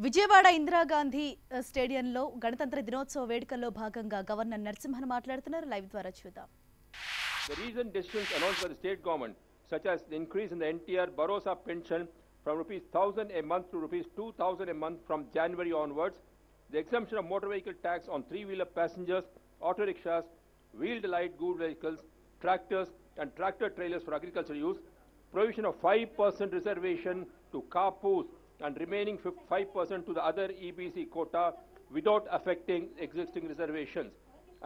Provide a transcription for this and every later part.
Vijayawada Indira Gandhi స్టేడియంలో గణతంత్ర దినోత్సవ వేడుకల్లో భాగంగా గవర్నర్ నరసింహన్ మాట్లాడుతున్నారు. లైవ్ ద్వారా చూద్దాం. The recent decisions announced by the state government, such as the increase in the NTR Bharosa pension from rupees 1,000 a month to rupees 2,000 a month from January onwards, the exemption of motor vehicle tax on three-wheeler passengers, auto rickshaws, wheeled light goods vehicles, tractors and tractor trailers for agricultural use, provision of 5% reservation to carpoos and remaining 5% to the other EBC quota without affecting existing reservations,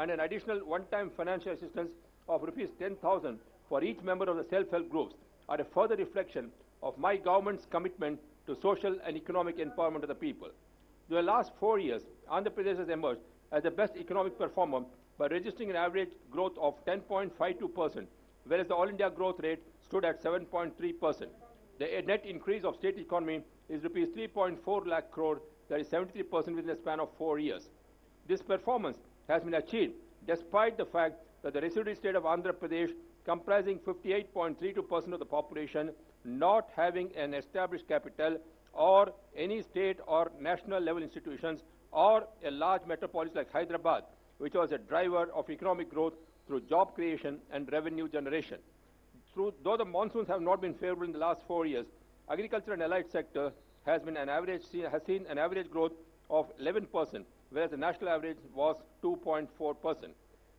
and an additional one-time financial assistance of rupees 10,000 for each member of the self-help groups are a further reflection of my government's commitment to social and economic empowerment of the people. During the last 4 years, Andhra Pradesh has emerged as the best economic performer by registering an average growth of 10.52%, whereas the all India growth rate stood at 7.3%. The net increase of state economy is rupees 3.4 lakh crore, that is 73% within a span of 4 years. This performance has been achieved despite the fact that the residuary state of Andhra Pradesh, comprising 58.32% of the population, not having an established capital or any state or national level institutions or a large metropolis like Hyderabad, which was a driver of economic growth through job creation and revenue generation. Though the monsoons have not been favorable in the last 4 years, agriculture and allied sector has seen an average growth of 11%, whereas the national average was 2.4%.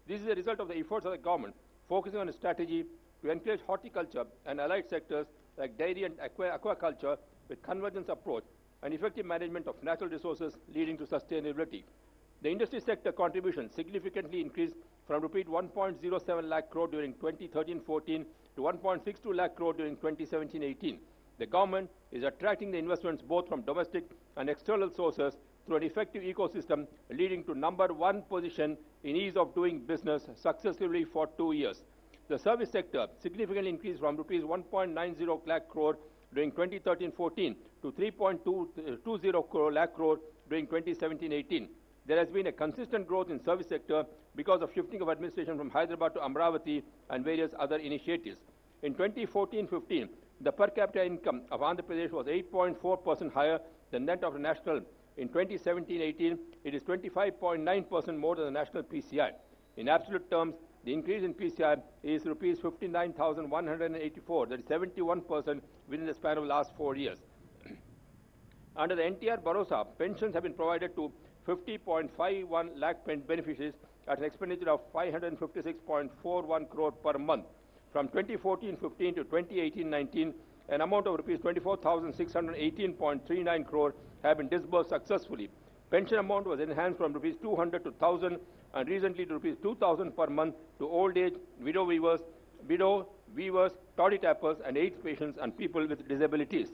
This is a result of the efforts of the government focusing on a strategy to encourage horticulture and allied sectors like dairy and aquaculture with convergence approach and effective management of natural resources leading to sustainability. The industry sector contribution significantly increased from rupees 1.07 lakh crore during 2013-14 to 1.62 lakh crore during 2017-18. The government is attracting the investments both from domestic and external sources through an effective ecosystem leading to #1 position in ease of doing business successfully for 2 years. The service sector significantly increased from rupees 1.90 lakh crore during 2013-14 to 3.20 lakh crore during 2017-18. There has been a consistent growth in service sector because of shifting of administration from Hyderabad to Amravati and various other initiatives. In 2014-15, the per capita income of Andhra Pradesh was 8.4% higher than that of the national. In 2017-18, it is 25.9% more than the national PCI. In absolute terms, the increase in PCI is rupees 59,184, that is 71% within the span of the last 4 years. Under the NTR Bharosa, pensions have been provided to 50.51 lakh beneficiaries at an expenditure of 556.41 crore per month. From 2014-15 to 2018-19, an amount of rupees 24,618.39 crore have been disbursed successfully. Pension amount was enhanced from rupees 200 to 1,000 and recently to rupees 2,000 per month to old age, widow weavers, toddy tappers and AIDS patients and people with disabilities.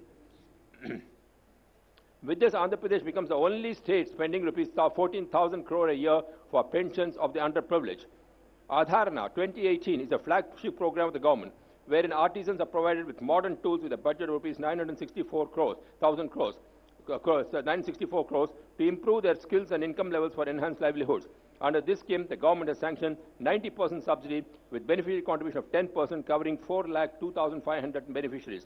With this, Andhra Pradesh becomes the only state spending rupees 14,000 crore a year for pensions of the underprivileged. Adharana 2018 is a flagship program of the government, wherein artisans are provided with modern tools with a budget of rupees 964 crores to improve their skills and income levels for enhanced livelihoods. Under this scheme, the government has sanctioned 90% subsidy with beneficiary contribution of 10% covering 4,02,500 beneficiaries.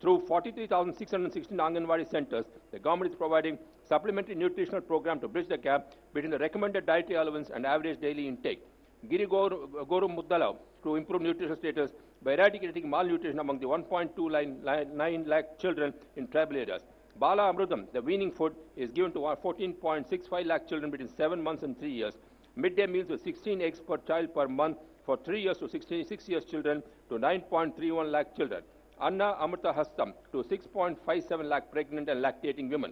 Through 43,616 Anganwadi centers, the government is providing supplementary nutritional program to bridge the gap between the recommended dietary allowance and average daily intake. Giri Goru Muddala to improve nutritional status by eradicating malnutrition among the 1.29 lakh children in tribal areas. Bala Amrutam, the weaning food, is given to 14.65 lakh children between 7 months and 3 years. Midday meals with 16 eggs per child per month for 3 years to 66 years children to 9.31 lakh children. Anna Amrita Hastam to 6.57 lakh pregnant and lactating women.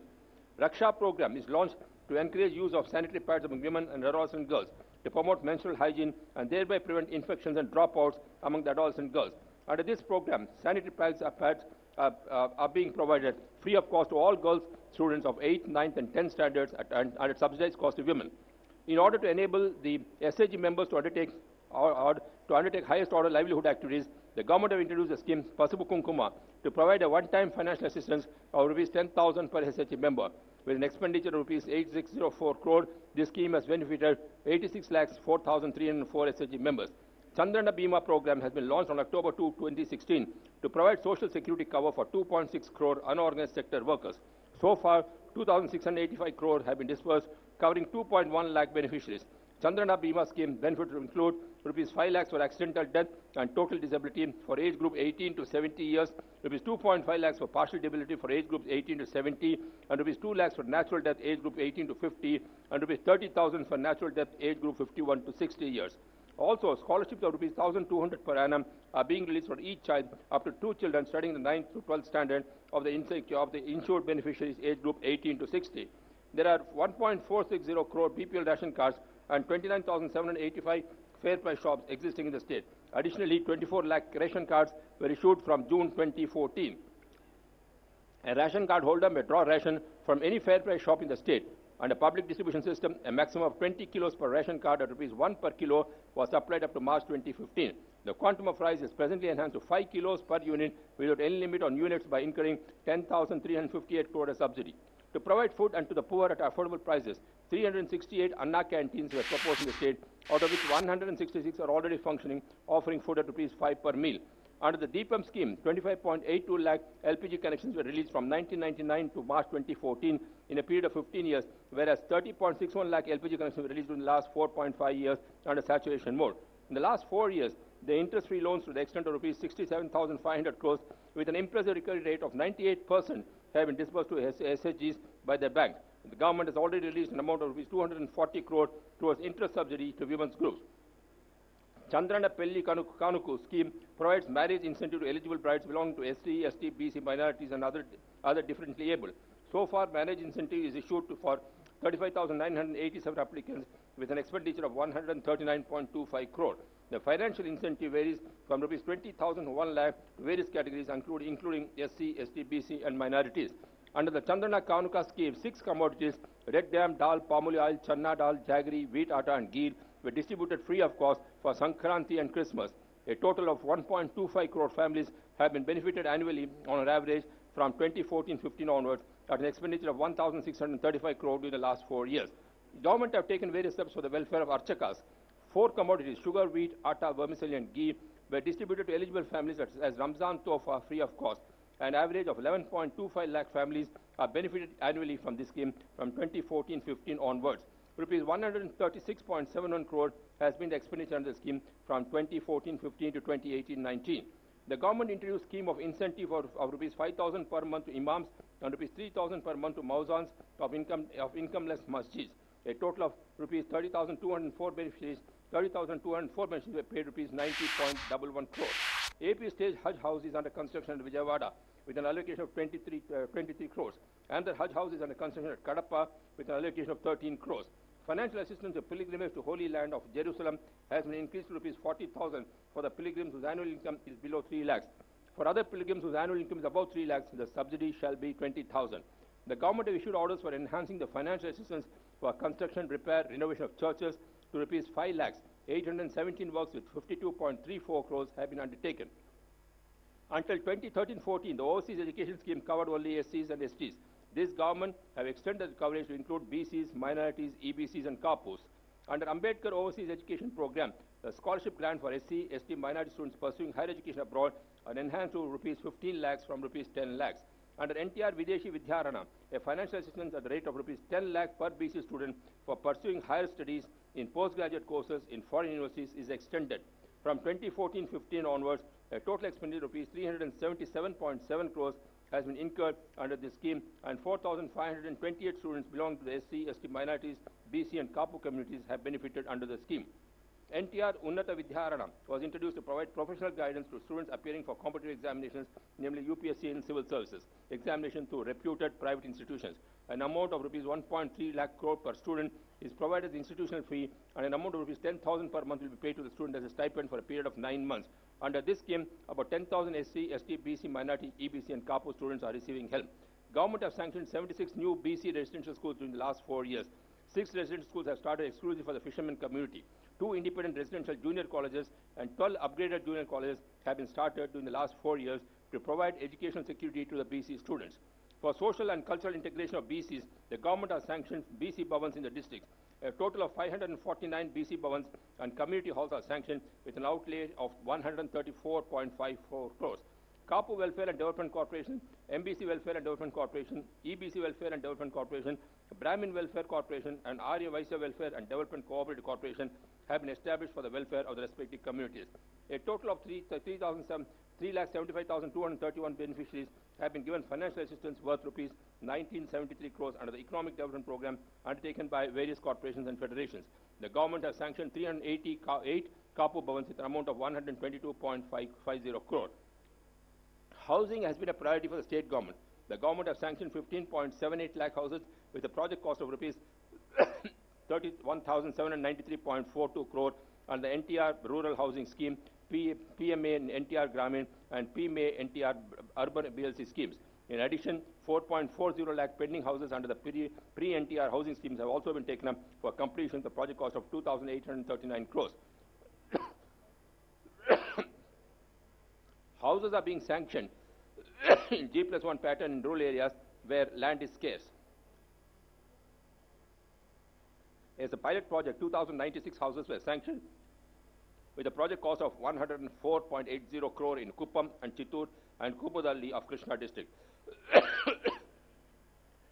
Raksha program is launched to encourage use of sanitary pads among women and adolescent girls to promote menstrual hygiene and thereby prevent infections and dropouts among the adolescent girls. Under this program, sanitary pads are being provided free of cost to all girls students of 8th, 9th and 10th standards at subsidized cost to women. In order to enable the SAG members to undertake highest order livelihood activities, the government have introduced a scheme, Pasupu Kunkuma, to provide a one-time financial assistance of rupees 10,000 per SAG member. With an expenditure of rupees 8604 crore, this scheme has benefited 86,04,304 SAG members. Chandrana Bima program has been launched on October 2, 2016 to provide social security cover for 2.6 crore unorganized sector workers. So far, 2,685 crore have been disbursed, covering 2.1 lakh beneficiaries. Chandrana Bima scheme benefits include rupees 5 lakhs for accidental death and total disability for age group 18 to 70 years, rupees 2.5 lakhs for partial disability for age groups 18 to 70, and rupees 2 lakhs for natural death age group 18 to 50, and rupees 30,000 for natural death age group 51 to 60 years. Also, scholarships of rupees 1,200 per annum are being released for each child up to 2 children studying the 9th to 12th standard of the insured beneficiaries age group 18 to 60. There are 1.460 crore BPL ration cards and 29,785 fair price shops existing in the state. Additionally, 24 lakh ration cards were issued from June 2014. A ration card holder may draw ration from any fair price shop in the state. Under public distribution system, a maximum of 20 kilos per ration card at rupees 1 per kilo was applied up to March 2015. The quantum of rice is presently enhanced to 5 kilos per unit without any limit on units by incurring 10,358 crore as subsidy. To provide food and to the poor at affordable prices, 368 Anna canteens were proposed in the state, out of which 166 are already functioning, offering food at rupees 5 per meal. Under the Deepam scheme, 25.82 lakh LPG connections were released from 1999 to March 2014 in a period of 15 years, whereas 30.61 lakh LPG connections were released in the last 4.5 years under saturation mode. In the last 4 years, the interest-free loans to the extent of rupees 67,500 crores with an impressive recovery rate of 98% have been disbursed to SHGs by their bank. The government has already released an amount of rupees 240 crore towards interest subsidy to women's groups. Chandrana Pelli Kanuku scheme provides marriage incentive to eligible brides belonging to SC, ST, BC minorities and other differently able. So far, marriage incentive is issued for 35,987 applicants with an expenditure of 139.25 crore. The financial incentive varies from rupees 20,000 to 1 lakh to various categories including SC, ST, BC and minorities. Under the Chandrana Kanuka scheme, 6 commodities, red gram, dal, palm oil, channa dal, jaggery, wheat atta and ghee were distributed free of cost for Sankranti and Christmas. A total of 1.25 crore families have been benefited annually on an average from 2014-15 onwards at an expenditure of 1,635 crore during the last 4 years. The government have taken various steps for the welfare of Archakas. 4 commodities, sugar, wheat, atta, vermicelli and ghee were distributed to eligible families as Ramzan Tofa free of cost. An average of 11.25 lakh families are benefited annually from this scheme from 2014-15 onwards. Rupees 136.71 crore has been the expenditure under the scheme from 2014-15 to 2018-19. The government introduced scheme of incentive of rupees 5,000 per month to imams and rupees 3,000 per month to mauzans of incomeless masjids. A total of rupees 30,204 beneficiaries, 30,204 beneficiaries were paid rupees 90.11 crore. AP State Hajj House is under construction at Vijayawada with an allocation of 23 crores. And the Hajj House is under construction at Kadapa with an allocation of 13 crores. Financial assistance to pilgrimage to Holy Land of Jerusalem has been increased to rupees 40,000 for the pilgrims whose annual income is below 3 lakhs. For other pilgrims whose annual income is above 3 lakhs, the subsidy shall be 20,000. The government have issued orders for enhancing the financial assistance for construction, repair, renovation of churches to rupees 5 lakhs. 817 works with 52.34 crores have been undertaken. Until 2013-14, the overseas education scheme covered only SCs and STs. This government have extended the coverage to include BCs, minorities, EBCs and Kapus. Under Ambedkar Overseas Education Program, the scholarship grant for SC, ST minority students pursuing higher education abroad are enhanced to rupees 15 lakhs from rupees 10 lakhs. Under NTR Videshi Vidyarana, a financial assistance at the rate of rupees 10 lakh per BC student for pursuing higher studies in postgraduate courses in foreign universities is extended. From 2014-15 onwards, a total expenditure of rupees 377.7 crores has been incurred under this scheme, and 4,528 students belonging to the SC, ST minorities, BC and Kapu communities have benefited under the scheme. NTR Unnata Vidyarana was introduced to provide professional guidance to students appearing for competitive examinations, namely UPSC and civil services, examination through reputed private institutions. An amount of rupees 1.3 lakh crore per student is provided as institutional fee, and an amount of rupees 10,000 per month will be paid to the student as a stipend for a period of 9 months. Under this scheme, about 10,000 SC, ST, BC, minority, EBC and Kapu students are receiving help. Government has sanctioned 76 new BC residential schools during the last 4 years. 6 residential schools have started exclusively for the fishermen community. 2 independent residential junior colleges and 12 upgraded junior colleges have been started during the last 4 years to provide educational security to the BC students. For social and cultural integration of BCs, the government has sanctioned BC Bhavans in the districts. A total of 549 BC Bhavans and community halls are sanctioned with an outlay of 134.54 crores. Kapu Welfare and Development Corporation, MBC Welfare and Development Corporation, EBC Welfare and Development Corporation, Brahmin Welfare Corporation, and Arya Vaisya Welfare and Development Cooperative Corporation have been established for the welfare of the respective communities. A total of 3,75,231 beneficiaries have been given financial assistance worth rupees 1973 crores under the Economic Development Program undertaken by various corporations and federations. The government has sanctioned 388 Kapu Bhavans with an amount of 122.550 crore. Housing has been a priority for the state government. The government has sanctioned 15.78 lakh houses with a project cost of rupees 31,793.42 crore under the NTR Rural Housing Scheme, PMA NTR Gramin, and PMA NTR Urban BLC schemes. In addition, 4.40 lakh pending houses under the pre-NTR housing schemes have also been taken up for completion with a project cost of 2,839 crores. Houses are being sanctioned in G+1 pattern in rural areas where land is scarce. As a pilot project, 2,096 houses were sanctioned with a project cost of 104.80 crore in Kuppam and Chittoor and Kubudalli of Krishna district.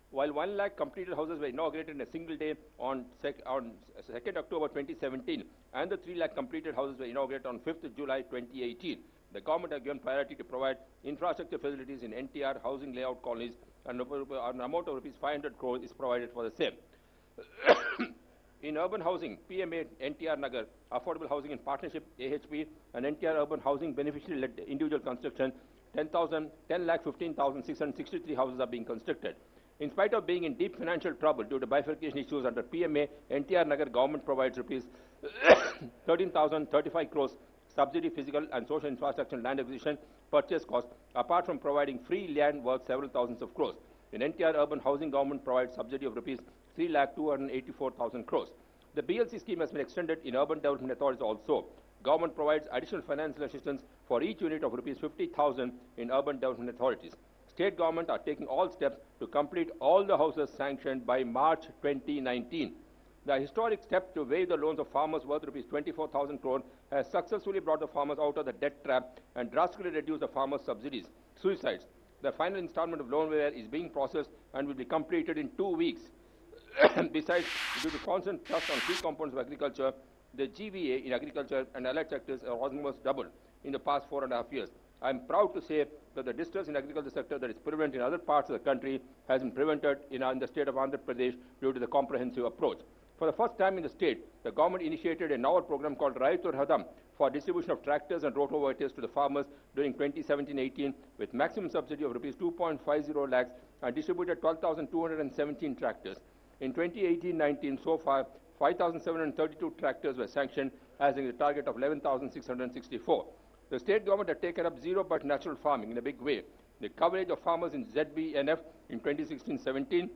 While 1 lakh completed houses were inaugurated in a single day on 2nd October 2017, and the 3 lakh completed houses were inaugurated on 5th July 2018, the government has given priority to provide infrastructure facilities in NTR housing layout colonies, and an amount of rupees 500 crore is provided for the same. In urban housing, PMA NTR Nagar, affordable housing in partnership, AHP, and NTR urban housing beneficiary-led individual construction, 10,15,663 houses are being constructed. In spite of being in deep financial trouble due to bifurcation issues under PMA, NTR Nagar government provides rupees 13,035 crores subsidy physical and social infrastructure and land acquisition purchase cost, apart from providing free land worth several thousands of crores. In NTR urban housing, government provides subsidy of rupees 3,284,000 crores. The BLC scheme has been extended in urban development authorities also. Government provides additional financial assistance for each unit of rupees 50,000 in urban development authorities. State government are taking all steps to complete all the houses sanctioned by March 2019. The historic step to waive the loans of farmers worth rupees 24,000 crore has successfully brought the farmers out of the debt trap and drastically reduced the farmers' suicides. The final installment of loan waiver is being processed and will be completed in 2 weeks. Besides, due to constant thrust on key components of agriculture, the GVA in agriculture and allied sectors have almost doubled in the past 4.5 years. I am proud to say that the distress in agriculture sector that is prevalent in other parts of the country has been prevented in the state of Andhra Pradesh due to the comprehensive approach. For the first time in the state, the government initiated a novel program called Raitur Hadam for distribution of tractors and rotovators to the farmers during 2017-18 with maximum subsidy of rupees 2.50 lakhs and distributed 12,217 tractors. In 2018-19, so far, 5,732 tractors were sanctioned, as in the target of 11,664. The state government had taken up zero-but natural farming in a big way. The coverage of farmers in ZBNF in 2016-17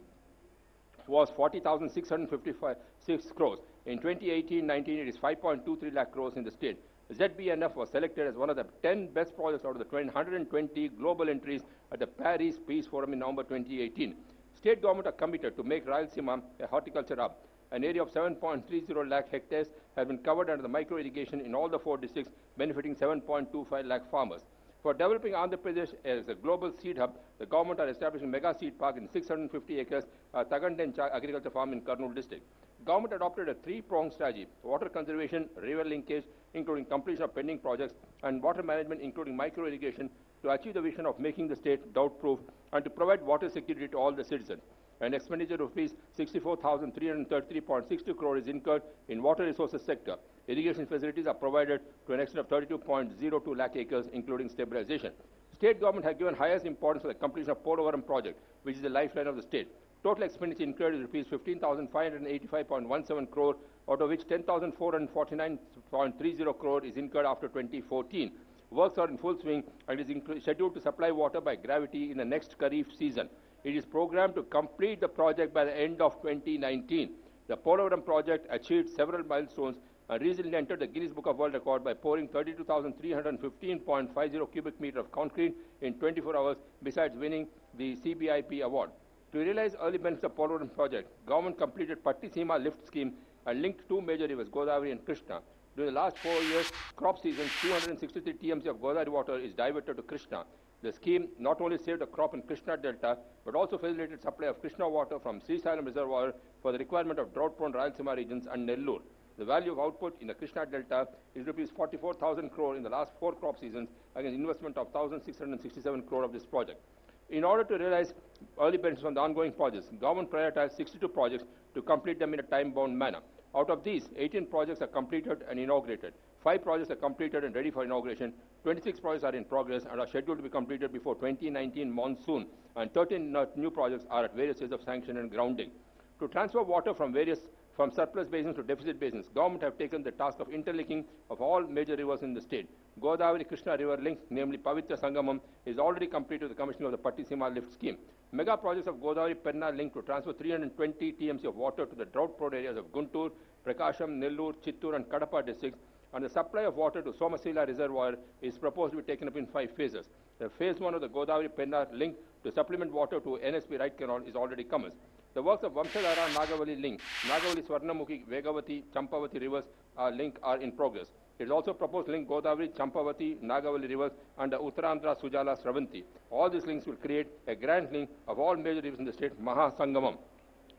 was 40,656 crores. In 2018-19, it is 5.23 lakh crores in the state. ZBNF was selected as one of the 10 best projects out of the 120 global entries at the Paris Peace Forum in November 2018. State government are committed to make Rayalaseema a horticulture hub. An area of 7.30 lakh hectares has been covered under the micro irrigation in all the 4 districts, benefiting 7.25 lakh farmers. For developing Andhra Pradesh as a global seed hub, the government are establishing mega seed park in 650 acres at Tagandencha agriculture farm in Kurnool district. Government adopted a 3-pronged strategy: water conservation, river linkage, including completion of pending projects, and water management, including micro irrigation, to achieve the vision of making the state drought-proof and to provide water security to all the citizens. An expenditure of rupees 64,333.62 crore is incurred in water resources sector. Irrigation facilities are provided to an extent of 32.02 lakh acres, including stabilization. State government has given highest importance for the completion of Polavaram project, which is the lifeline of the state. Total expenditure incurred is rupees 15,585.17 crore, out of which 10,449.30 crore is incurred after 2014. Works are in full swing and is scheduled to supply water by gravity in the next Kharif season. It is programmed to complete the project by the end of 2019. The Polavaram project achieved several milestones and recently entered the Guinness Book of World Record by pouring 32,315.50 cubic meter of concrete in 24 hours, besides winning the CBIP award. To realize early benefits of Polavaram project, government completed Pattiseema lift scheme and linked 2 major rivers, Godavari and Krishna. During the last 4 years, crop seasons, 263 TMC of Godavari water is diverted to Krishna. The scheme not only saved the crop in Krishna Delta, but also facilitated supply of Krishna water from Srisalam Reservoir for the requirement of drought-prone Rayalaseema regions and Nellore. The value of output in the Krishna Delta is rupees 44,000 crore in the last 4 crop seasons against investment of 1,667 crore of this project. In order to realize early benefits from the ongoing projects, the government prioritized 62 projects to complete them in a time-bound manner. Out of these, 18 projects are completed and inaugurated. 5 projects are completed and ready for inauguration. 26 projects are in progress and are scheduled to be completed before 2019 monsoon. And 13 new projects are at various stages of sanction and grounding. To transfer water from surplus basins to deficit basins, government have taken the task of interlinking of all major rivers in the state. Godavari Krishna river link, namely Pavitra Sangamam, is already completed with the commissioning of the Pattisima lift scheme. Mega projects of Godavari Penna link to transfer 320 TMC of water to the drought-prone areas of Guntur, Prakasham, Nellore, Chittur and Kadapa districts, and the supply of water to Somasila reservoir is proposed to be taken up in 5 phases. The phase 1 of the Godavari Penna link to supplement water to NSP right canal is already commenced. The works of Vamshadhara Nagavali link, Nagavali Swarnamukhi, Vegavati, Champavati rivers link are in progress. It is also proposed to link Godavari, Champavati, Nagavali rivers and the Uttarandhra Sujala Sravanti. All these links will create a grand link of all major rivers in the state, Mahasangamam.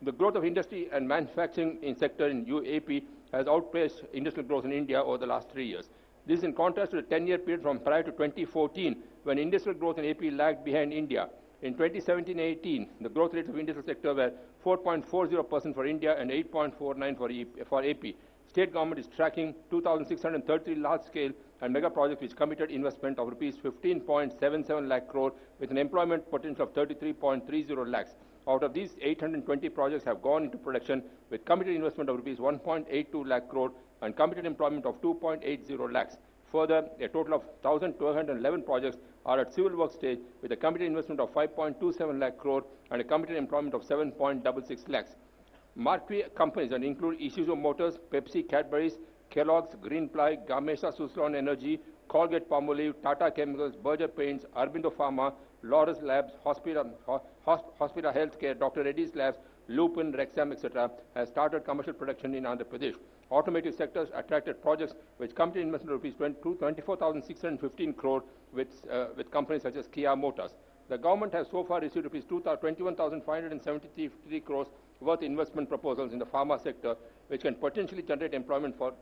The growth of industry and manufacturing in sector in UAP has outpaced industrial growth in India over the last 3 years. This is in contrast to the 10-year period from prior to 2014, when industrial growth in AP lagged behind India. In 2017-18, the growth rates of industrial sector were 4.40% for India and 8.49% for AP. State government is tracking 2,633 large-scale and mega projects which committed investment of rupees 15.77 lakh crore with an employment potential of 33.30 lakhs. Out of these, 820 projects have gone into production with committed investment of rupees 1.82 lakh crore and committed employment of 2.80 lakhs. Further, a total of 1,211 projects are at civil work stage with a committed investment of 5.27 lakh crore and a committed employment of 7.66 lakhs. Marquee companies that include Isuzu Motors, Pepsi, Cadbury's, Kellogg's, Greenply, Gamesa Suzlon Energy, Colgate Palmolive, Tata Chemicals, Berger Paints, Aurobindo Pharma, Laurus Labs, Hospital Healthcare, Dr. Reddy's Labs, Lupin, Rexam, etc. has started commercial production in Andhra Pradesh. Automotive sectors attracted projects which committed investment of rupees 24,615 crore with companies such as Kia Motors. The government has so far received rupees 21,573 crores worth investment proposals in the pharma sector, which can potentially generate employment for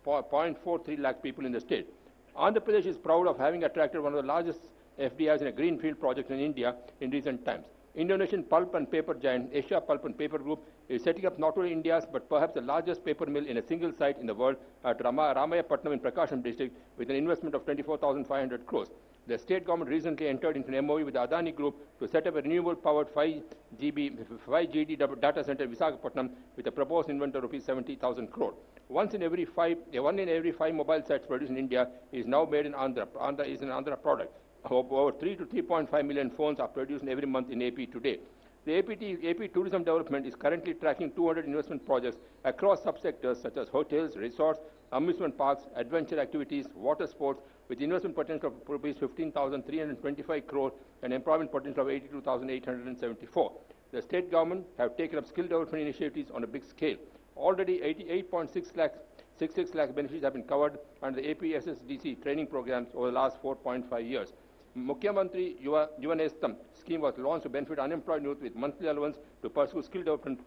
0.43 lakh people in the state. Andhra Pradesh is proud of having attracted one of the largest FDIs in a greenfield project in India in recent times. Indonesian pulp and paper giant Asia Pulp and Paper Group is setting up not only India's but perhaps the largest paper mill in a single site in the world at Ramayapatnam in Prakasham district with an investment of 24,500 crores. The state government recently entered into an MOU with the Adani Group to set up a renewable-powered 5GD data center in Visakhapatnam with a proposed investment of rupees 70,000 crore. One in every five mobile sites produced in India is now made in Andhra. Andhra is an Andhra product. Over 3 to 3.5 million phones are produced every month in AP today. The AP Tourism Development is currently tracking 200 investment projects across subsectors such as hotels, resorts, amusement parks, adventure activities, water sports, with investment potential of rupees 15,325 crore and employment potential of 82,874. The state government have taken up skill development initiatives on a big scale. Already 88.66 lakh beneficiaries have been covered under the AP SSDC training programs over the last 4.5 years. Mukhyamantri Yuvanestam scheme was launched to benefit unemployed youth with monthly allowance to pursue skill development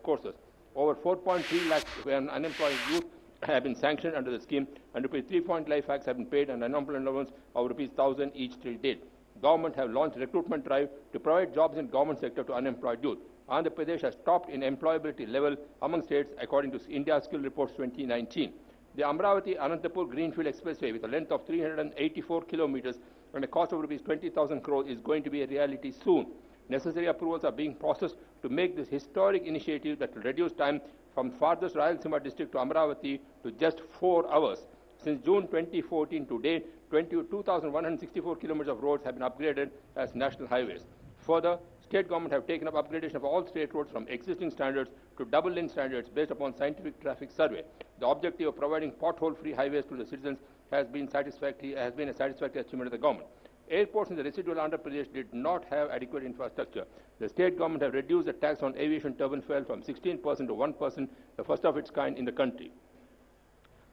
courses. Over 4.3 lakh unemployed youth have been sanctioned under the scheme, and rupees 3.5 lakhs have been paid and unemployment allowance of rupees 1,000 each till date. Government have launched a recruitment drive to provide jobs in government sector to unemployed youth. Andhra Pradesh has topped in employability level among states according to India Skill Reports 2019. The Amravati-Anantapur Greenfield Expressway with a length of 384 kilometers and a cost of rupees 20,000 crore is going to be a reality soon. Necessary approvals are being processed to make this historic initiative that will reduce time from farthest Rayalaseema district to Amravati to just 4 hours. Since June 2014 to date, 2,164 kilometers of roads have been upgraded as national highways. Further, state government have taken up upgradation of all state roads from existing standards to double-lane standards based upon scientific traffic survey. The objective of providing pothole-free highways to the citizens has been a satisfactory achievement of the government. Airports in the residual Andhra Pradesh did not have adequate infrastructure. The state government have reduced the tax on aviation turbine fuel from 16% to 1%, the first of its kind in the country.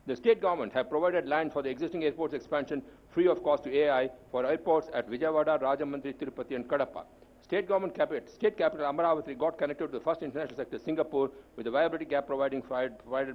The state government have provided land for the existing airports expansion free of cost to AI for airports at Vijayawada, Rajahmundry, Tirupati and Kadapa. State capital Amaravati got connected to the first international sector, Singapore, with the viability gap provided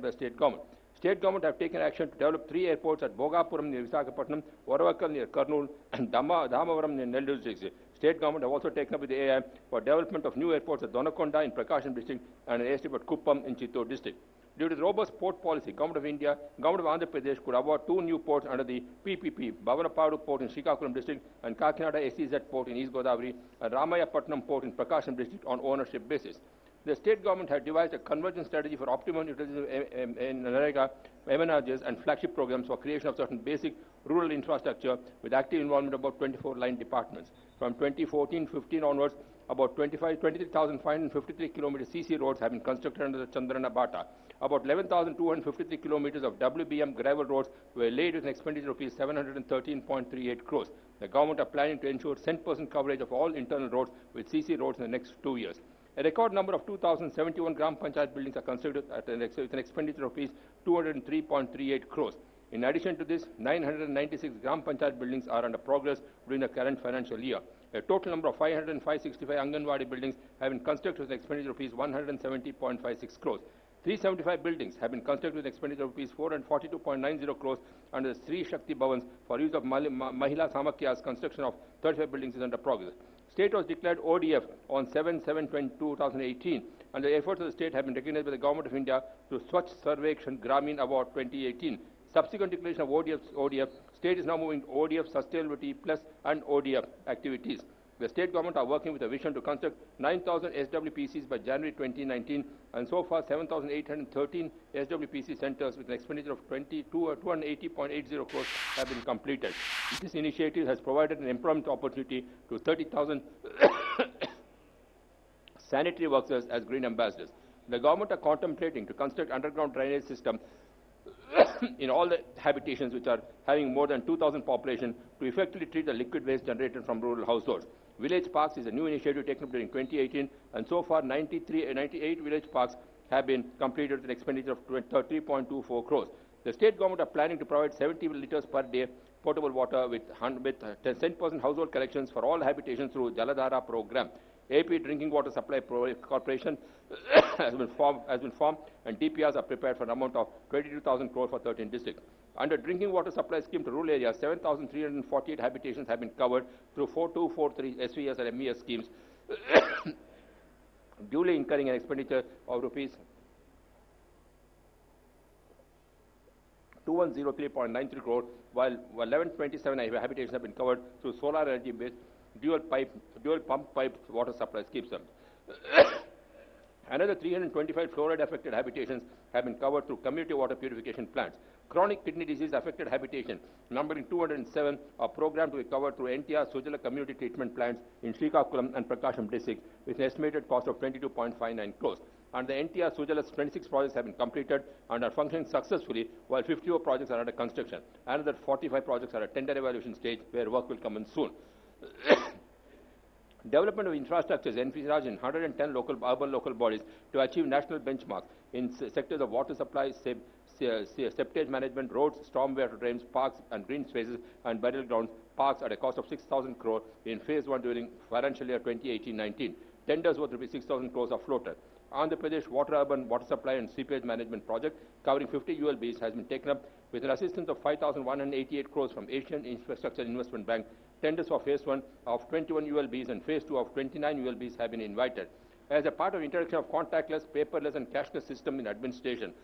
by state government. State government have taken action to develop 3 airports at Bhogapuram near Visakhapatnam, Varavakal near Kurnool and Dhamavaram near Nellore district. State government have also taken up with the AI for development of new airports at Donakonda in Prakasam district and an airstrip at Kuppam in Chittor district. Due to the robust port policy, Government of India, Government of Andhra Pradesh could award 2 new ports under the PPP, Bhavanapadu Port in Srikakulam district and Kakinada SEZ Port in East Godavari and Ramayapatnam Port in Prakasam district on ownership basis. The state government had devised a convergence strategy for optimum utilization in NREGA, MNRGs and flagship programs for creation of certain basic rural infrastructure with active involvement of about 24 line departments. From 2014-15 onwards, about 23,553 kilometers CC roads have been constructed under the Chandrana Bata. About 11,253 kilometers of WBM gravel roads were laid with an expenditure of Rs 713.38 crores. The government are planning to ensure 100% coverage of all internal roads with CC roads in the next 2 years. A record number of 2,071 Gram Panchayat buildings are constructed with an expenditure of Rs 203.38 crores. In addition to this, 996 Gram Panchayat buildings are under progress during the current financial year. A total number of 565 Anganwadi buildings have been constructed with an expenditure of Rs 170.56 crores. 375 buildings have been constructed with an expenditure of Rs 442.90 crores under the Sri Shakti Bhavans for use of Mahila Samakya's. Construction of 35 buildings is under progress. State was declared ODF on 7/7/2018 and the efforts of the state have been recognized by the Government of India through Swachh Sarvekshan Gramin Award 2018. Subsequent declaration of ODF, state is now moving to ODF Sustainability Plus and ODF activities. The state government are working with a vision to construct 9,000 SWPCs by January 2019 and so far 7,813 SWPC centers with an expenditure of 280.80 crores have been completed. This initiative has provided an employment opportunity to 30,000 sanitary workers as green ambassadors. The government are contemplating to construct underground drainage system in all the habitations which are having more than 2,000 population to effectively treat the liquid waste generated from rural households. Village parks is a new initiative taken up during 2018 and so far 98 village parks have been completed with an expenditure of 3.24 crores. The state government are planning to provide 70 liters per day potable water with 10% household collections for all habitations through Jaladhara program. AP Drinking Water Supply Corporation has been formed and DPRs are prepared for an amount of 22,000 crore for 13 districts. Under Drinking Water Supply Scheme to rural areas, 7,348 habitations have been covered through 4243 SVS and MES schemes, duly incurring an expenditure of Rs 2103.93 crore, while 1127 habitations have been covered through solar energy-based dual pump pipe water supply schemes. Another 325 fluoride-affected habitations have been covered through community water purification plants. Chronic kidney disease-affected habitation, numbering 207, are programmed to be covered through NTR Sujala community treatment plants in Srikakulam and Prakasam districts with an estimated cost of 22.59 crores. And the NTR Sujala's 26 projects have been completed and are functioning successfully, while 54 projects are under construction. Another 45 projects are at tender evaluation stage, where work will commence soon. Development of infrastructures envisaged in 110 urban local bodies to achieve national benchmarks in sectors of water supply, septage management, roads, stormwater drains, parks and green spaces and burial grounds, parks at a cost of 6,000 crore in phase 1 during financial year 2018-19. Tenders worth ₹6,000 crores are floated. Andhra Pradesh Urban Water Supply and Seepage Management Project, covering 50 ULBs, has been taken up with an assistance of 5,188 crores from Asian Infrastructure Investment Bank. Tenders for phase 1 of 21 ULBs and phase 2 of 29 ULBs have been invited. As a part of introduction of contactless, paperless and cashless system in administration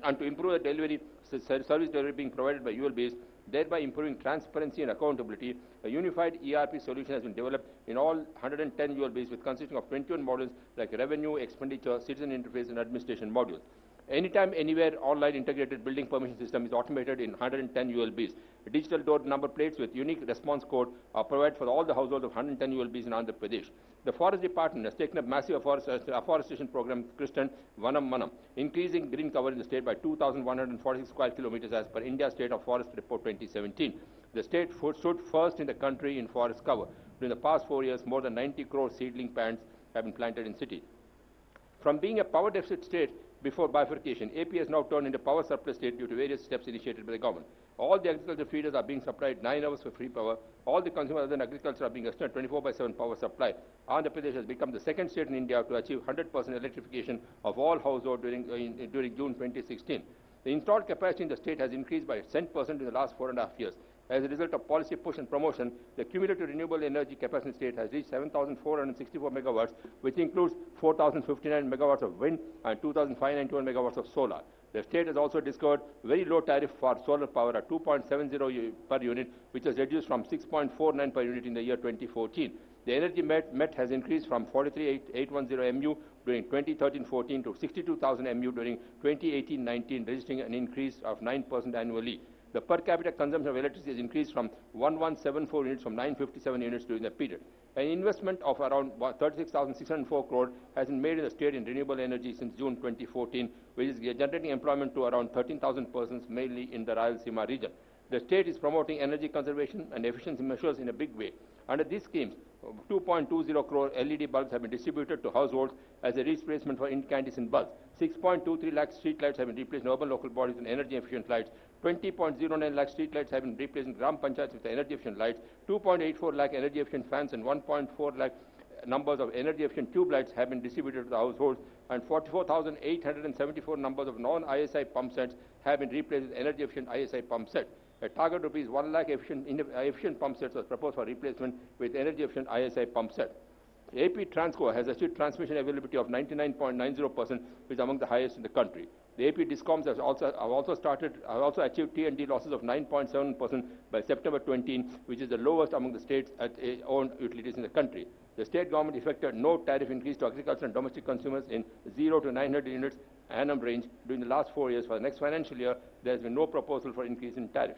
and to improve the delivery, service delivery being provided by ULBs, thereby improving transparency and accountability, a unified ERP solution has been developed in all 110 ULBs with consisting of 21 modules like revenue, expenditure, citizen interface and administration modules. Anytime, anywhere, online integrated building permission system is automated in 110 ULBs. Digital door number plates with unique response code are provided for all the households of 110 ULBs in Andhra Pradesh. The Forest Department has taken up massive afforestation program christened Vanam Manam, increasing green cover in the state by 2,146 square kilometers as per India State of Forest Report 2017. The state stood first in the country in forest cover. During the past 4 years, more than 90 crore seedling plants have been planted in cities. From being a power deficit state, before bifurcation. AP has now turned into power surplus state due to various steps initiated by the government. All the agriculture feeders are being supplied 9 hours for free power. All the consumers other than agriculture are being extended 24/7 power supply. Andhra Pradesh has become the second state in India to achieve 100% electrification of all households during June 2016. The installed capacity in the state has increased by 10% in the last 4.5 years. As a result of policy push and promotion, the cumulative renewable energy capacity in the state has reached 7,464 megawatts, which includes 4,059 megawatts of wind and 2,591 megawatts of solar. The state has also discovered very low tariff for solar power at 2.70 per unit, which was reduced from 6.49 per unit in the year 2014. The energy met has increased from 43,810 MU during 2013-14 to 62,000 MU during 2018-19, registering an increase of 9% annually. The per capita consumption of electricity has increased from 1174 units from 957 units during the period. An investment of around 36,604 crore has been made in the state in renewable energy since June 2014, which is generating employment to around 13,000 persons, mainly in the Rayalaseema region. The state is promoting energy conservation and efficiency measures in a big way. Under these schemes, 2.20 crore LED bulbs have been distributed to households as a replacement for incandescent bulbs. 6.23 lakh street lights have been replaced in urban local bodies with energy-efficient lights. 20.09 lakh street lights have been replaced in Gram Panchayats with energy-efficient lights. 2.84 lakh energy-efficient fans and 1.4 lakh numbers of energy-efficient tube lights have been distributed to the households, and 44,874 numbers of non-ISI pump sets have been replaced with energy-efficient ISI pump sets. A target rupees 1 lakh efficient pump sets was proposed for replacement with energy-efficient ISI pump set. AP Transco has achieved transmission availability of 99.90%, which is among the highest in the country. The AP Discoms have also achieved T&D losses of 9.7% by September 20, which is the lowest among the states owned utilities in the country. The state government effected no tariff increase to agriculture and domestic consumers in 0 to 900 units annum range during the last 4 years. For the next financial year, there has been no proposal for increase in tariff.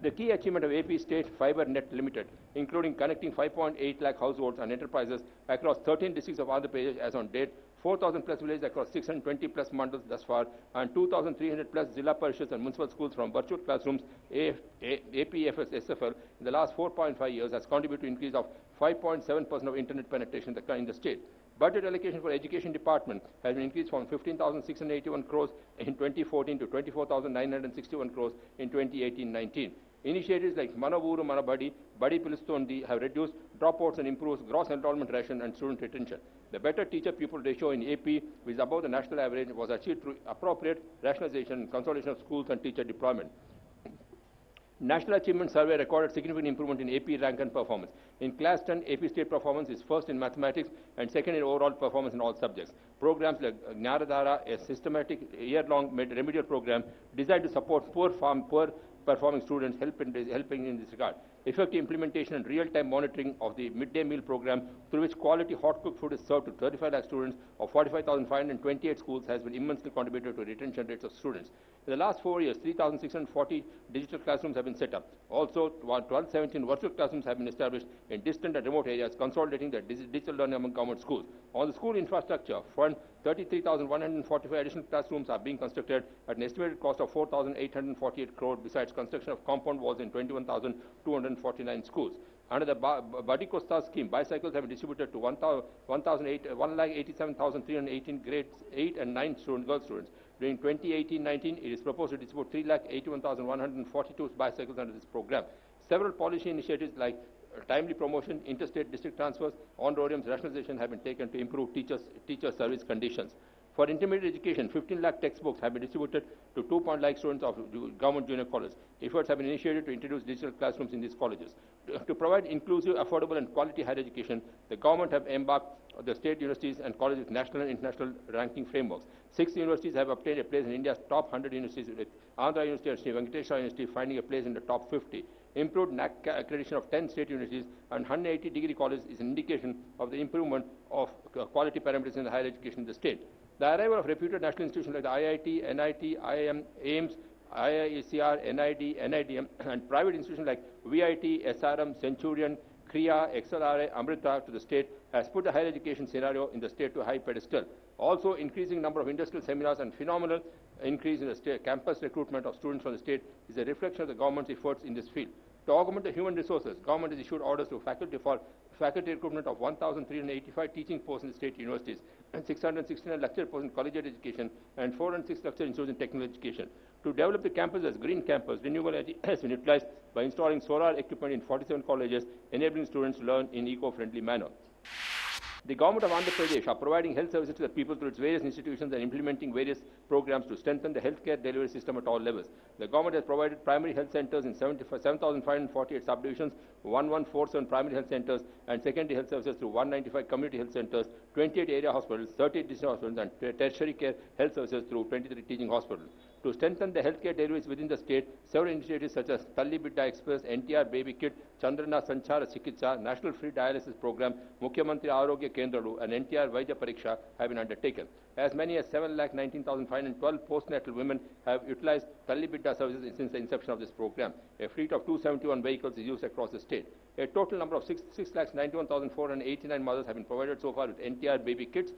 The key achievement of AP State Fiber Net Limited, including connecting 5.8 lakh households and enterprises across 13 districts of Andhra Pradesh as on date, 4,000 plus villages across 620 plus mandals thus far, and 2,300 plus Zilla Parishads and municipal schools from virtual classrooms, APFS SFL, in the last 4.5 years has contributed to an increase of 5.7% of internet penetration in the state. Budget allocation for education department has been increased from 15,681 crores in 2014 to 24,961 crores in 2018-19. Initiatives like Manavuru Manabadi, Badi Pilustondi have reduced dropouts and improves gross enrollment ration and student retention. The better teacher-pupil ratio in AP, which is above the national average, was achieved through appropriate rationalization and consolidation of schools and teacher deployment. National Achievement Survey recorded significant improvement in AP rank and performance. In Class 10, AP State performance is first in mathematics and second in overall performance in all subjects. Programs like Gnanadhara, a systematic year-long remedial program designed to support poor performing students, helping in this regard. Effective implementation and real-time monitoring of the midday meal program, through which quality hot-cooked food is served to 35 lakh students of 45,528 schools, has been immensely contributed to retention rates of students. In the last 4 years, 3,640 digital classrooms have been set up. Also, 1,217 virtual classrooms have been established in distant and remote areas, consolidating the digital learning among government schools. On the school infrastructure front, 33,145 additional classrooms are being constructed at an estimated cost of 4,848 crore, besides construction of compound walls in 21,249 schools. Under the Badi Costa scheme, bicycles have been distributed to 1,87,318 grades 8 and 9 girl students. During 2018-19, it is proposed to distribute 3,81,142 bicycles under this program. Several policy initiatives like timely promotion, interstate district transfers, on-roadiums, rationalization have been taken to improve teacher service conditions. For intermediate education, 15 lakh textbooks have been distributed to 2 lakh students of government junior colleges. Efforts have been initiated to introduce digital classrooms in these colleges. To provide inclusive, affordable and quality higher education, the government have embarked the state universities and colleges with national and international ranking frameworks. 6 universities have obtained a place in India's top 100 universities, with Andhra University and Sri Venkateswara University finding a place in the top 50. Improved NAC accreditation of 10 state universities and 180 degree colleges is an indication of the improvement of quality parameters in the higher education in the state. The arrival of reputed national institutions like the IIT, NIT, IIM, AIMS, IISCR, NID, NIDM, and private institutions like VIT, SRM, Centurion, Kriya, XLRA, Amrita to the state has put the higher education scenario in the state to a high pedestal. Also, increasing number of industrial seminars and phenomenal increase in the state campus recruitment of students from the state is a reflection of the government's efforts in this field. To augment the human resources, government has issued orders to faculty for faculty recruitment of 1,385 teaching posts in state universities, and 669 lecture posts in collegiate education, and 406 lecture institutes in technical education. To develop the campus as green campus, renewable energy has been utilized by installing solar equipment in 47 colleges, enabling students to learn in eco-friendly manner. The government of Andhra Pradesh are providing health services to the people through its various institutions and implementing various programs to strengthen the healthcare delivery system at all levels. The government has provided primary health centers in 7,548 subdivisions, 1147 primary health centers, and secondary health services through 195 community health centers, 28 area hospitals, 38 district hospitals, and tertiary care health services through 23 teaching hospitals. To strengthen the healthcare deliveries within the state, several initiatives such as Talli Bidda Express, NTR Baby Kit, Chandrana Sanchara Chikitsa, National Free Dialysis Program, Mukhyamantri Arogya Kendralu, and NTR Vaidya Pariksha have been undertaken. As many as 7,19,512 postnatal women have utilized Talli Bidda services since the inception of this program. A fleet of 271 vehicles is used across the state. A total number of 6,91,489 mothers have been provided so far with NTR Baby Kits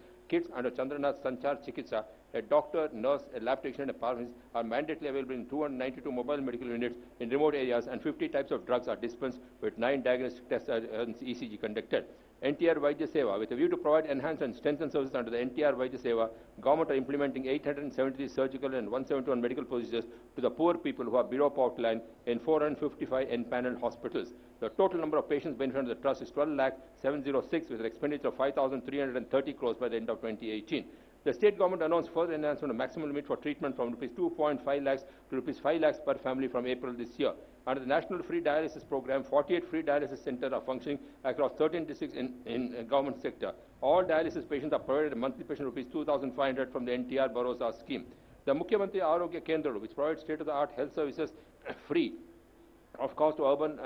under Chandranath Sanchar Chikitsa. A doctor, nurse, a lab technician, and a pharmacist are mandatorily available in 292 mobile medical units in remote areas, and 50 types of drugs are dispensed with 9 diagnostic tests and ECG conducted. NTR Vaidya Seva, with a view to provide enhanced and strengthened services under the NTR Vaidya Seva, government are implementing 873 surgical and 171 medical procedures to the poor people who are below poverty line in 455 empaneled hospitals. The total number of patients benefiting from the trust is 12,706 with an expenditure of 5,330 crores by the end of 2018. The state government announced further enhancement of maximum limit for treatment from Rs 2.5 lakhs to Rs 5 lakhs per family from April this year. Under the National Free Dialysis Program, 48 free dialysis centers are functioning across 13 districts in government sector. All dialysis patients are provided a monthly patient Rs 2,500 from the NTR Bharosa scheme. The Mukhyamantri Arogya Kendralu, which provides state-of-the-art health services free of cost to urban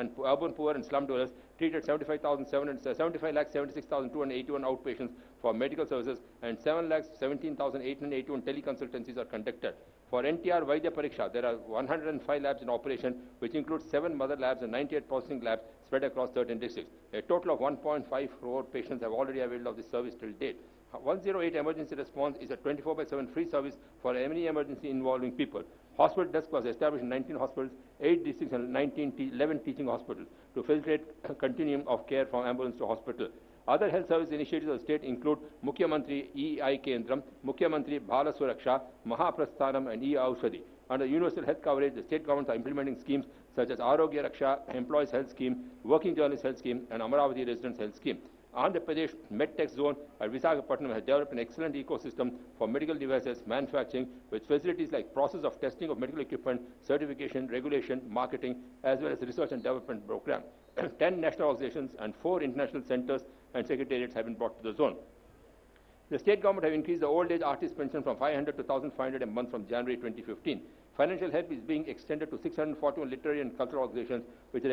poor and slum dwellers, treated 75,76,281 outpatients for medical services, and 7,17,881 teleconsultancies are conducted. For NTR Vaidya Pariksha, there are 105 labs in operation, which includes 7 mother labs and 98 processing labs spread across 13 districts. A total of 1.5 crore patients have already availed of this service till date. 108 emergency response is a 24/7 free service for any emergency involving people. Hospital desk was established in 19 hospitals, 8 districts and 11 teaching hospitals to facilitate a continuum of care from ambulance to hospital. Other health service initiatives of the state include Mukhyamantri EI Kendram, Mukhyamantri Bala Suraksha, Mahaprasthanam, and E-Aushadhi. Under universal health coverage, the state governments are implementing schemes such as Arogya Raksha, Employees Health Scheme, Working Journalists Health Scheme, and Amaravati Residents Health Scheme. Andhra Pradesh MedTech Zone at Visakhapatnam has developed an excellent ecosystem for medical devices manufacturing with facilities like process of testing of medical equipment, certification, regulation, marketing, as well as research and development program. 10 national organizations and 4 international centers and secretariats have been brought to the zone. The state government have increased the old age artist pension from 500 to 1,500 a month from January 2015. Financial help is being extended to 641 literary and cultural organizations, which are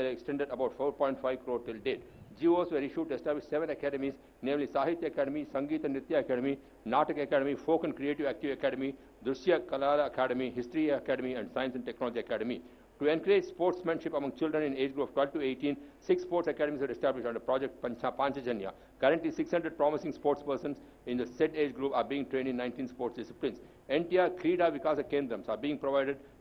extended about 4.5 crore till date. GOs were issued to establish 7 academies, namely Sahitya Academy, Sangeet and Nritya Academy, Natak Academy, Folk and Creative Active Academy, Drishya Kala Academy, History Academy, and Science and Technology Academy. To encourage sportsmanship among children in age group of 12 to 18, 6 sports academies were established under Project Panchajanya. Currently, 600 promising sports persons in the said age group are being trained in 19 sports disciplines. NTR Krida Vikasa Kendrams are being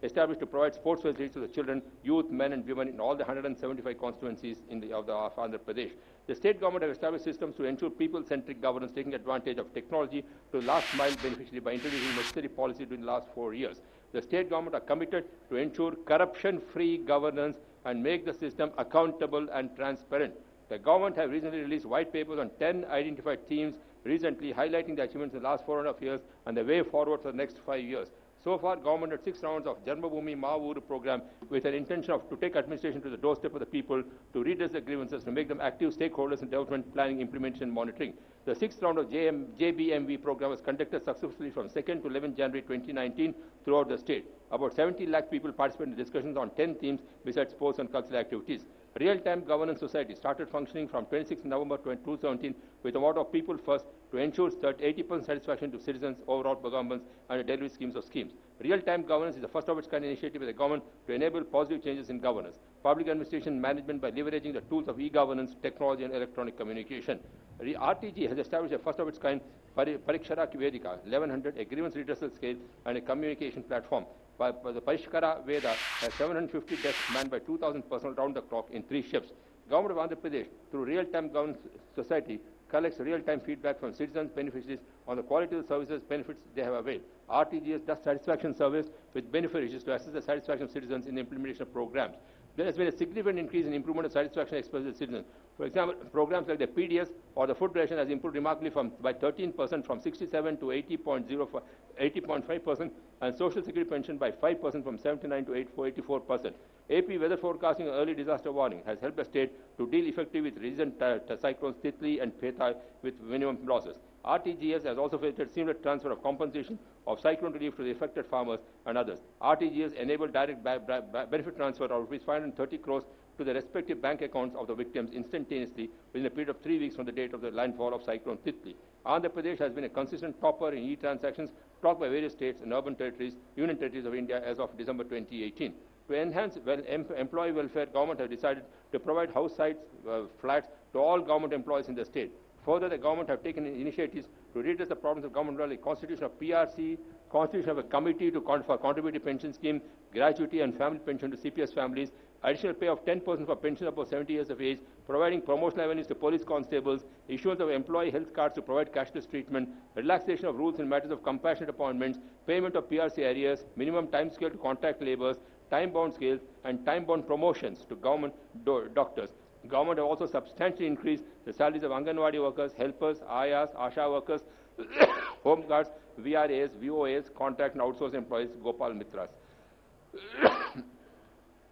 established to provide sports facilities to the children, youth, men and women in all the 175 constituencies of Andhra Pradesh. The state government have established systems to ensure people-centric governance, taking advantage of technology to last mile beneficiary by introducing necessary policy during the last 4 years. The state government are committed to ensure corruption-free governance and make the system accountable and transparent. The government have recently released white papers on 10 identified themes recently, highlighting the achievements in the last 4.5 years and the way forward for the next 5 years. So far, government had 6 rounds of Janmabhoomi Maa program with an intention to take administration to the doorstep of the people, to redress the grievances, to make them active stakeholders in development, planning, implementation, and monitoring. The 6th round of JBMV program was conducted successfully from 2nd to 11th January 2019 throughout the state. About 70 lakh people participated in discussions on 10 themes besides sports and cultural activities. Real-time governance society started functioning from 26 November 2017 with a motto of people first to ensure 80% satisfaction to citizens, overall governments, and the delivery schemes. Real-time governance is the first of its kind initiative by the government to enable positive changes in governance, public administration management by leveraging the tools of e-governance, technology, and electronic communication. RTG has established a first of its kind Parikshara Vedika 1100, a grievance redressal scale, and a communication platform. The Parishkara Veda has 750 desks manned by 2,000 personnel round the clock in 3 shifts. Government of Andhra Pradesh, through Real-Time Governance Society, collects real-time feedback from citizens, beneficiaries on the quality of the services, benefits they have availed. RTGS does satisfaction surveys with beneficiaries to assess the satisfaction of citizens in the implementation of programs. There has been a significant increase in improvement of satisfaction expressed by citizens. For example, programs like the PDS or the food ration has improved remarkably by 13% from 67 to 80.5%, and Social Security pension by 5% from 79 to 84%. AP weather forecasting and early disaster warning has helped the state to deal effectively with recent cyclones Titli and Peta with minimum losses. RTGS has also facilitated seamless transfer of compensation of cyclone relief to the affected farmers and others. RTGS enabled direct benefit transfer of rupees 530 crores to the respective bank accounts of the victims instantaneously within a period of 3 weeks from the date of the landfall of cyclone Titli. Andhra Pradesh has been a consistent topper in e-transactions tracked by various states and urban territories, union territories of India as of December 2018. To enhance employee welfare, government has decided to provide house sites, flats to all government employees in the state. Further, the government have taken initiatives to redress the problems of government role, like constitution of PRC, constitution of a committee for contributory pension scheme, gratuity and family pension to CPS families, additional pay of 10% for pension above 70 years of age, providing promotional avenues to police constables, issuance of employee health cards to provide cashless treatment, relaxation of rules in matters of compassionate appointments, payment of PRC arrears, minimum time scale to contract labours, time-bound scales, and time-bound promotions to government doctors. Government have also substantially increased the salaries of Anganwadi workers, helpers, Ayas, Asha workers, home guards, VRAs, VOAs, contract and outsourced employees, Gopal Mitras.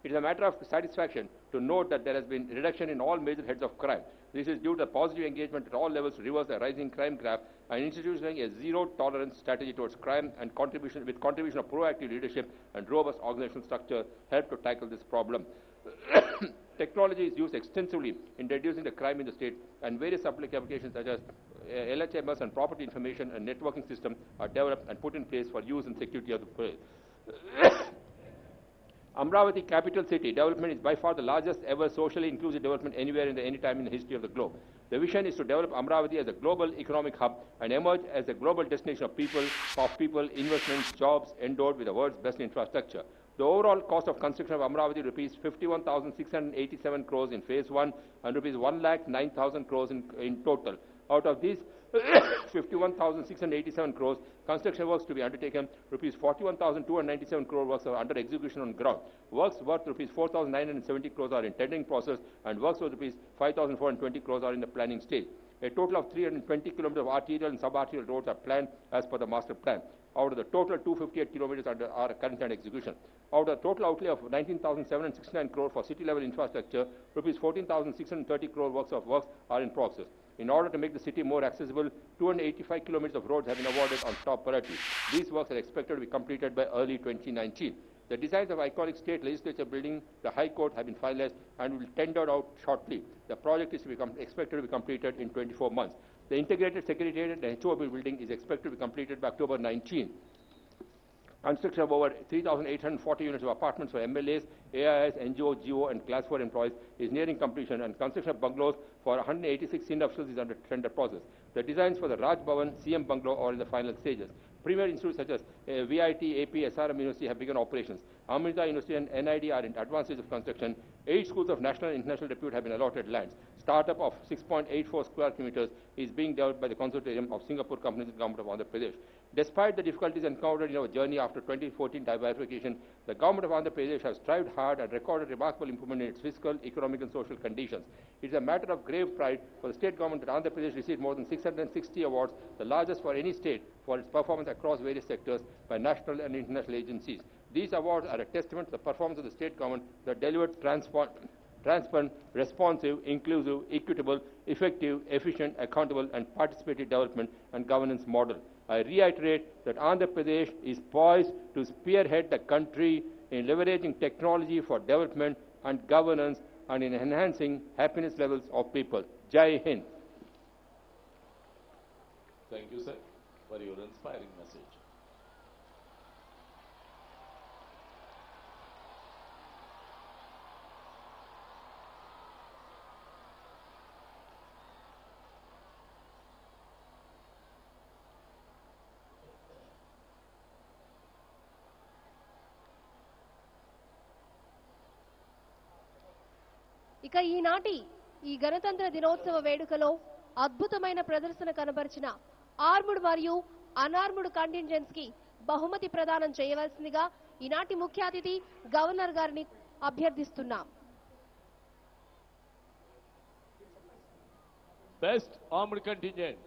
It is a matter of satisfaction to note that there has been reduction in all major heads of crime. This is due to positive engagement at all levels to reverse the rising crime graph and institutionalizing a zero-tolerance strategy towards crime and contribution of proactive leadership and robust organizational structure help to tackle this problem. Technology is used extensively in reducing the crime in the state, and various public applications such as LHMS and property information and networking system are developed and put in place for use and security of the police. Amravati, capital city development, is by far the largest ever socially inclusive development anywhere in any time in the history of the globe. The vision is to develop Amravati as a global economic hub and emerge as a global destination of people, investments, jobs, endowed with the world's best infrastructure. The overall cost of construction of Amravati rupees 51,687 crores in phase 1 and rupees 1,09,000 crores in total. Out of these 51,687 crores, construction works to be undertaken, rupees 41,297 crore works are under execution on ground. Works worth rupees 4,970 crores are in tendering process, and works worth rupees 5,420 crores are in the planning stage. A total of 320 kilometers of arterial and subarterial roads are planned as per the master plan. Out of the total, 258 kilometers are currently under execution. Out of the total outlay of 19,769 crore for city-level infrastructure, rupees 14,630 crore works are in process. In order to make the city more accessible, 285 kilometers of roads have been awarded on top priority. These works are expected to be completed by early 2019. The designs of iconic state legislature building, the High Court, have been finalized and will tendered out shortly. The project is expected to be completed in 24 months. The integrated secretariat and HOB building is expected to be completed by October 19. Construction of over 3,840 units of apartments for MLAs, AIS, NGO, GO, and Class 4 employees is nearing completion, and construction of bungalows for 186 senior officials is under tender process. The designs for the Raj Bhavan, CM bungalow are in the final stages. Premier institutes such as VIT, AP, SRM University have begun operations. Amrita University and NID are in advanced stage of construction. 8 schools of national and international repute have been allotted lands. Startup of 6.84 square kilometers is being developed by the consortium of Singapore companies and government of Andhra Pradesh. Despite the difficulties encountered in our journey after 2014 diversification, the government of Andhra Pradesh has strived hard and recorded remarkable improvement in its fiscal, economic and social conditions. It is a matter of grave pride for the state government that Andhra Pradesh received more than 660 awards, the largest for any state, for its performance across various sectors by national and international agencies. These awards are a testament to the performance of the state government that delivered transparent, responsive, inclusive, equitable, effective, efficient, accountable, and participatory development and governance model. I reiterate that Andhra Pradesh is poised to spearhead the country in leveraging technology for development and governance and in enhancing happiness levels of people. Jai Hind. Thank you, sir, for your inspiring message. ఇక ఈనాటి ఈ గణతంత్ర దినోత్సవ వేడుకలో అద్భుతమైన ప్రదర్శన కనబరిచిన armed మరియు అనార్ముడ్ contingents కి బహుమతి ప్రదానం చేయవలసిందిగా ఈనాటి ముఖ్య అతిథి గవర్నర్ గారిని అభ్యర్థిస్తున్నాం. Best Armed Contingent,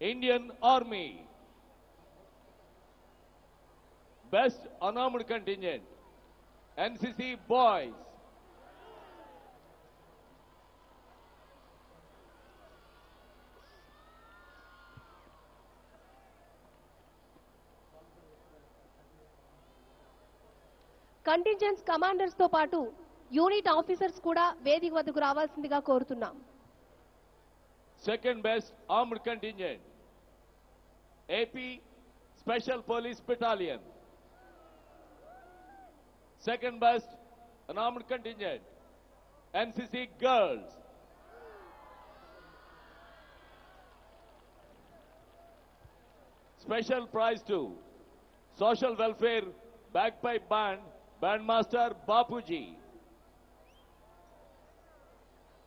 Indian Army. Best Unarmed Contingent, NCC Boys. Contingents commanders తో పాటు యూనిట్ ఆఫీసర్స్ కూడా వేదిక వద్దకు రావాల్సిందిగా కోరుతున్నాం. Second Best Armed Contingent, AP Special Police Battalion. Second Best Unarmed Contingent, NCC Girls. Special prize to Social Welfare Bagpipe Band, Bandmaster Bapuji.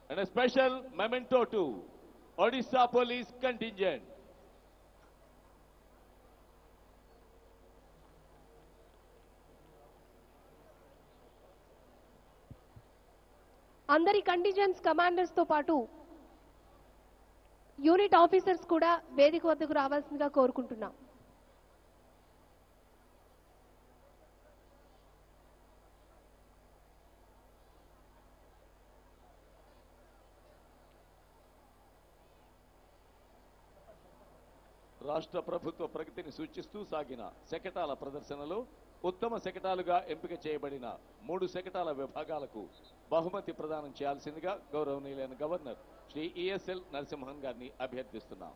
And a special memento to Odisha Police Contingent. అందరి contingents commanders తో పాటు unit officers కూడా వేదిక వద్దకు రావాల్సిందిగా కోరుకుంటున్నాం. రాష్ట్ర ప్రభుత్వ ప్రగతిని సూచిస్తూ సాగిన శకటాల ప్రదర్శనలో ఉత్తమ శకటాలుగా ఎంపిక చేయబడిన 3 శకటాల విభాగాలకు బహుమతి ప్రదానం చేయాల్సిందిగా గౌరవనీయులైన గవర్నర్ శ్రీ ESL నరసింహన్ గారిని అభ్యర్థిస్తున్నాం.